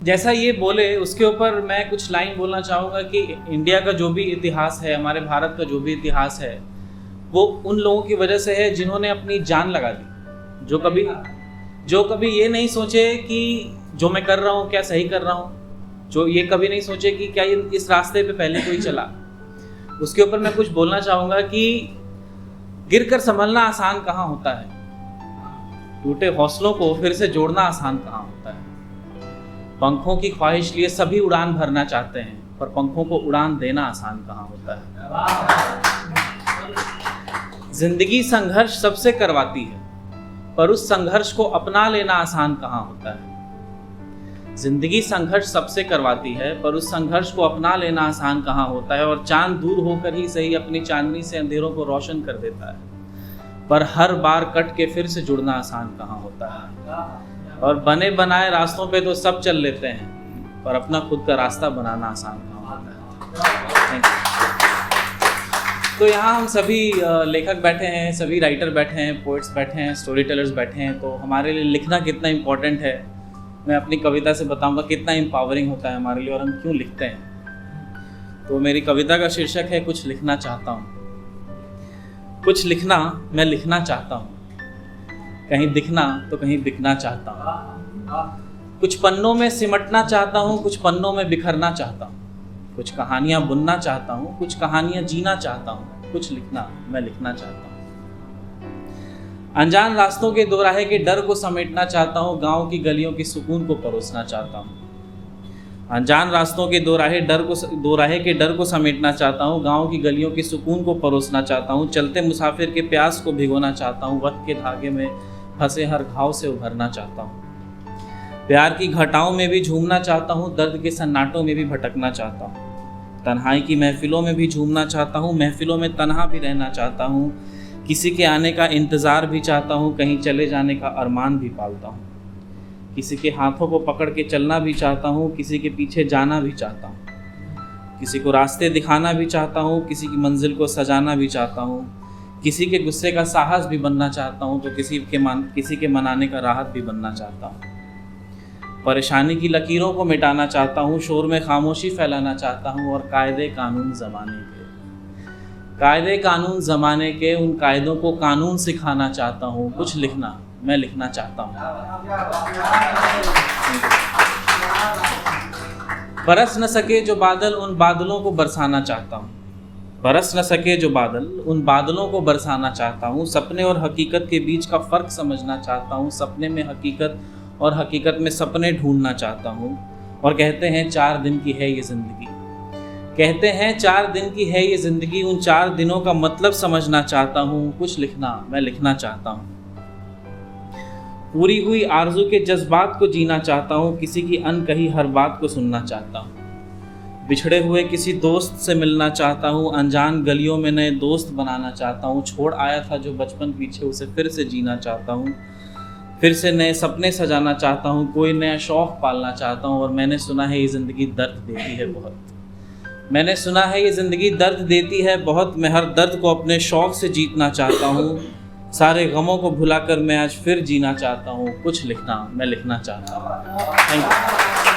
जैसा ये बोले उसके ऊपर मैं कुछ लाइन बोलना चाहूँगा कि इंडिया का जो भी इतिहास है, हमारे भारत का जो भी इतिहास है, वो उन लोगों की वजह से है जिन्होंने अपनी जान लगा दी, जो कभी ये नहीं सोचे कि जो मैं कर रहा हूँ क्या सही कर रहा हूँ, जो ये कभी नहीं सोचे कि क्या इस रास्ते पे पहले कोई चला। उसके ऊपर मैं कुछ बोलना चाहूँगा कि गिरकर संभलना आसान कहाँ होता है, टूटे हौसलों को फिर से जोड़ना आसान कहाँ होता है। पंखों की ख्वाहिश लिए सभी उड़ान भरना चाहते हैं, पर पंखों को उड़ान देना आसान कहाँ होता है। जिंदगी संघर्ष सबसे करवाती है, पर उस संघर्ष को अपना लेना आसान कहाँ होता है। जिंदगी संघर्ष सबसे करवाती है, पर उस संघर्ष को अपना लेना आसान कहाँ होता है। और चांद दूर होकर ही सही अपनी चांदनी से अंधेरों को रोशन कर देता है, पर हर बार कट के फिर से जुड़ना आसान कहाँ होता है। और बने बनाए रास्तों पे तो सब चल लेते हैं, पर अपना खुद का रास्ता बनाना आसान कहाँ होता है। तो यहाँ हम सभी लेखक बैठे हैं, सभी राइटर बैठे हैं, पोइट्स बैठे हैं, स्टोरी टेलर्स बैठे हैं। तो हमारे लिए लिखना कितना इम्पोर्टेंट है, मैं अपनी कविता से बताऊंगा कितना एम्पावरिंग होता है हमारे लिए और हम क्यों लिखते हैं। तो मेरी कविता का शीर्षक है कुछ लिखना चाहता हूँ। कुछ लिखना मैं लिखना चाहता हूँ, कहीं दिखना तो कहीं बिकना चाहता हूँ। कुछ पन्नों में सिमटना चाहता हूँ, कुछ पन्नों में बिखरना चाहता हूँ। कुछ कहानियाँ बुनना चाहता हूँ, कुछ कहानियाँ जीना चाहता हूँ। कुछ लिखना मैं लिखना चाहता हूँ। अनजान रास्तों के दोराहे के डर को समेटना चाहता हूँ, गाँव की गलियों की सुकून को परोसना चाहता हूँ। अनजान रास्तों के दोराहे के डर को समेटना चाहता हूँ, गाँव की गलियों की सुकून को परोसना चाहता हूँ। चलते मुसाफिर के प्यास को भिगोना चाहता हूँ, वक्त के धागे में फंसे हर घाव से उभरना चाहता हूँ। प्यार की घटाओं में भी झूमना चाहता हूँ, दर्द के सन्नाटों में भी भटकना चाहता हूँ। तन्हाई की महफिलों में भी झूमना चाहता हूँ, महफिलों में तन्हा भी रहना चाहता हूँ। किसी के आने का इंतज़ार भी चाहता हूँ, कहीं चले जाने का अरमान भी पालता हूँ। किसी के हाथों को पकड़ के चलना भी चाहता हूँ, किसी के पीछे जाना भी चाहता हूँ। किसी को रास्ते दिखाना भी चाहता हूँ, किसी की मंजिल को सजाना भी चाहता हूँ। किसी के गुस्से का साहस भी बनना चाहता हूँ, तो किसी के मनाने का राहत भी बनना चाहता हूँ। परेशानी की लकीरों को मिटाना चाहता हूँ, शोर में खामोशी फैलाना चाहता हूँ। और कायदे कानून ज़माने के उन कायदों को कानून सिखाना चाहता हूँ। कुछ लिखना मैं लिखना चाहता हूँ। बरस न सके जो बादल उन बादलों को बरसाना चाहता हूँ। बरस न सके जो बादल उन बादलों को बरसाना चाहता हूँ। सपने और हकीकत के बीच का फ़र्क समझना चाहता हूँ। सपने में हकीकत और हकीकत में सपने ढूंढना चाहता हूँ। और कहते हैं 4 दिन की है ये ज़िंदगी, कहते हैं 4 दिन की है ये ज़िंदगी। उन 4 दिनों का मतलब समझना चाहता हूँ। कुछ लिखना मैं लिखना चाहता हूँ। पूरी हुई आरज़ू के जज्बात को जीना चाहता हूँ, किसी की अनकही हर बात को सुनना चाहता हूँ। बिछड़े हुए किसी दोस्त से मिलना चाहता हूँ, अनजान गलियों में नए दोस्त बनाना चाहता हूँ। छोड़ आया था जो बचपन पीछे उसे फिर से जीना चाहता हूँ। फिर से नए सपने सजाना चाहता हूँ, कोई नया शौक़ पालना चाहता हूँ। और मैंने सुना है ये ज़िंदगी दर्द देती है बहुत, मैंने सुना है ये ज़िंदगी दर्द देती है बहुत। मैं हर दर्द को अपने शौक़ से जीतना चाहता हूँ। सारे गमों को भुलाकर मैं आज फिर जीना चाहता हूँ। कुछ लिखना मैं लिखना चाहता हूँ। Thank you.